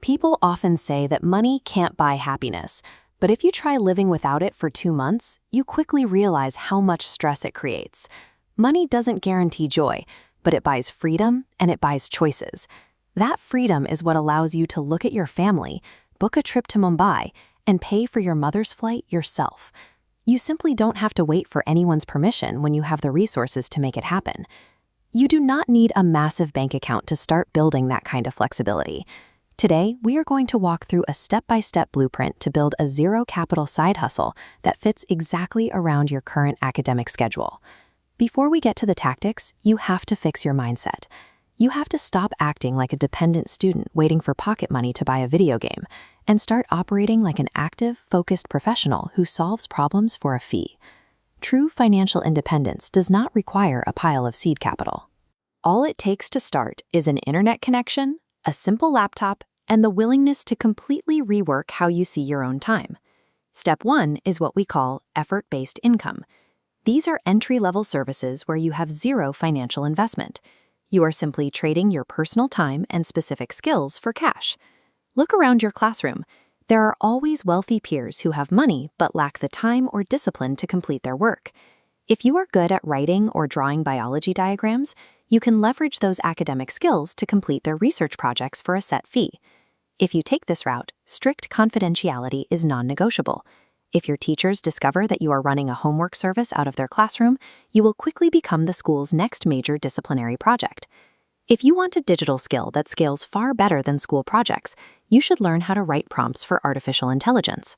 People often say that money can't buy happiness, but if you try living without it for 2 months, you quickly realize how much stress it creates. Money doesn't guarantee joy, but it buys freedom and it buys choices. That freedom is what allows you to look at your family, book a trip to Mumbai, and pay for your mother's flight yourself. You simply don't have to wait for anyone's permission when you have the resources to make it happen. You do not need a massive bank account to start building that kind of flexibility. Today, we are going to walk through a step-by-step blueprint to build a zero-capital side hustle that fits exactly around your current academic schedule. Before we get to the tactics, you have to fix your mindset. You have to stop acting like a dependent student waiting for pocket money to buy a video game and start operating like an active, focused professional who solves problems for a fee. True financial independence does not require a pile of seed capital. All it takes to start is an internet connection, a simple laptop, and the willingness to completely rework how you see your own time. Step 1 is what we call effort-based income. These are entry-level services where you have zero financial investment. You are simply trading your personal time and specific skills for cash. Look around your classroom. There are always wealthy peers who have money but lack the time or discipline to complete their work. If you are good at writing or drawing biology diagrams, you can leverage those academic skills to complete their research projects for a set fee. If you take this route, strict confidentiality is non-negotiable. If your teachers discover that you are running a homework service out of their classroom, you will quickly become the school's next major disciplinary project. If you want a digital skill that scales far better than school projects, you should learn how to write prompts for artificial intelligence.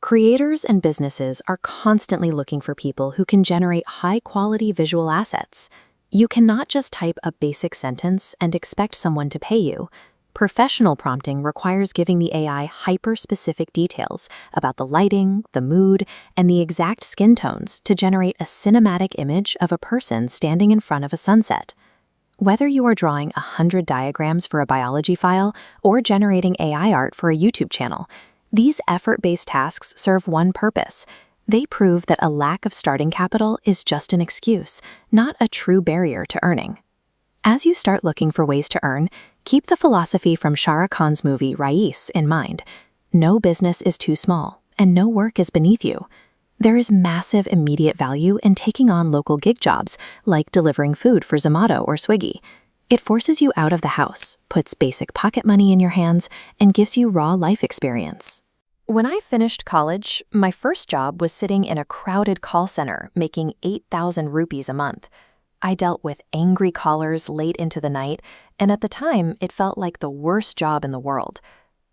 Creators and businesses are constantly looking for people who can generate high-quality visual assets. You cannot just type a basic sentence and expect someone to pay you. Professional prompting requires giving the AI hyper-specific details about the lighting, the mood, and the exact skin tones to generate a cinematic image of a person standing in front of a sunset. Whether you are drawing 100 diagrams for a biology file or generating AI art for a YouTube channel, these effort-based tasks serve one purpose. They prove that a lack of starting capital is just an excuse, not a true barrier to earning. As you start looking for ways to earn, keep the philosophy from Shah Rukh Khan's movie Rais in mind. No business is too small, and no work is beneath you. There is massive immediate value in taking on local gig jobs, like delivering food for Zomato or Swiggy. It forces you out of the house, puts basic pocket money in your hands, and gives you raw life experience. When I finished college, my first job was sitting in a crowded call center making 8,000 rupees a month. I dealt with angry callers late into the night, and at the time, it felt like the worst job in the world.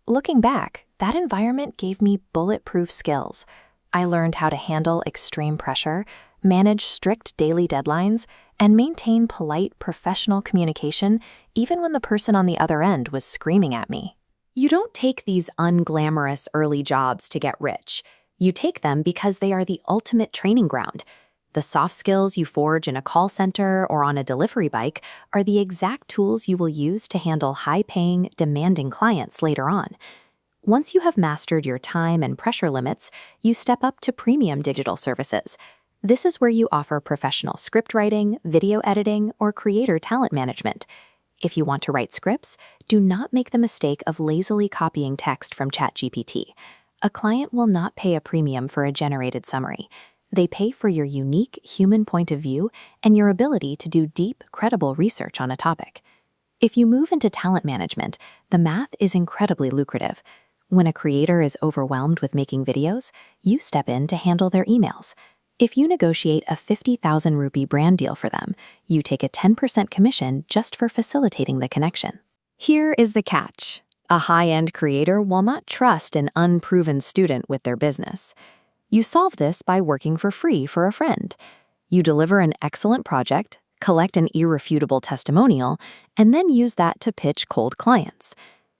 Looking back, that environment gave me bulletproof skills. I learned how to handle extreme pressure, manage strict daily deadlines, and maintain polite, professional communication even when the person on the other end was screaming at me. You don't take these unglamorous early jobs to get rich. You take them because they are the ultimate training ground. The soft skills you forge in a call center or on a delivery bike are the exact tools you will use to handle high-paying, demanding clients later on. Once you have mastered your time and pressure limits, you step up to premium digital services. This is where you offer professional script writing, video editing, or creator talent management. If you want to write scripts, do not make the mistake of lazily copying text from ChatGPT. A client will not pay a premium for a generated summary. They pay for your unique human point of view and your ability to do deep, credible research on a topic. If you move into talent management, the math is incredibly lucrative. When a creator is overwhelmed with making videos, you step in to handle their emails. If you negotiate a 50,000 rupee brand deal for them, you take a 10% commission just for facilitating the connection. Here is the catch. A high-end creator will not trust an unproven student with their business. You solve this by working for free for a friend. You deliver an excellent project, collect an irrefutable testimonial, and then use that to pitch cold clients.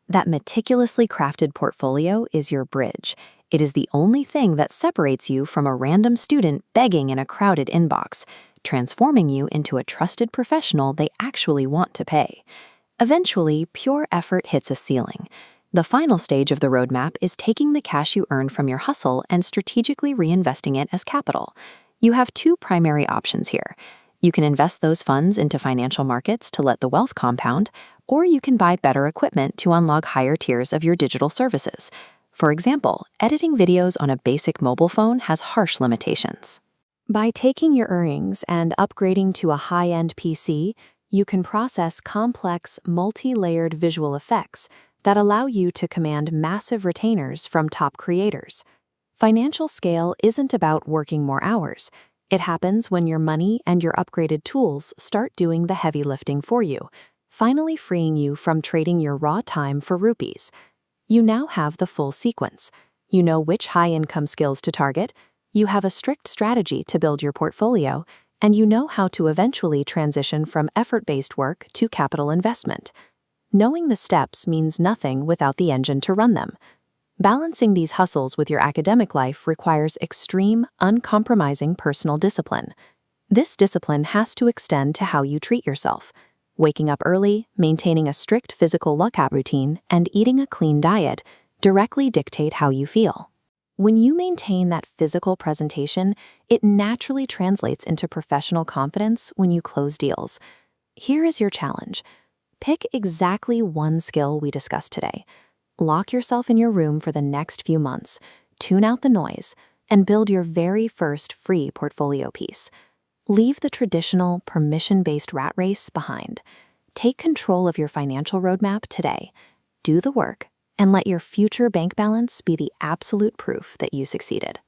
That meticulously crafted portfolio is your bridge. It is the only thing that separates you from a random student begging in a crowded inbox, transforming you into a trusted professional they actually want to pay. Eventually, pure effort hits a ceiling. The final stage of the roadmap is taking the cash you earn from your hustle and strategically reinvesting it as capital. You have two primary options here. You can invest those funds into financial markets to let the wealth compound, or you can buy better equipment to unlock higher tiers of your digital services. For example, editing videos on a basic mobile phone has harsh limitations. By taking your earnings and upgrading to a high-end PC, you can process complex, multi-layered visual effects that allow you to command massive retainers from top creators. Financial scale isn't about working more hours. It happens when your money and your upgraded tools start doing the heavy lifting for you, finally freeing you from trading your raw time for rupees. You now have the full sequence. You know which high-income skills to target, you have a strict strategy to build your portfolio, and you know how to eventually transition from effort-based work to capital investment. Knowing the steps means nothing without the engine to run them. Balancing these hustles with your academic life requires extreme, uncompromising personal discipline. This discipline has to extend to how you treat yourself. Waking up early, maintaining a strict physical workout routine, and eating a clean diet directly dictate how you feel. When you maintain that physical presentation, it naturally translates into professional confidence when you close deals. Here is your challenge. Pick exactly one skill we discussed today. Lock yourself in your room for the next few months, tune out the noise, and build your very first free portfolio piece. Leave the traditional, permission-based rat race behind. Take control of your financial roadmap today. Do the work, and let your future bank balance be the absolute proof that you succeeded.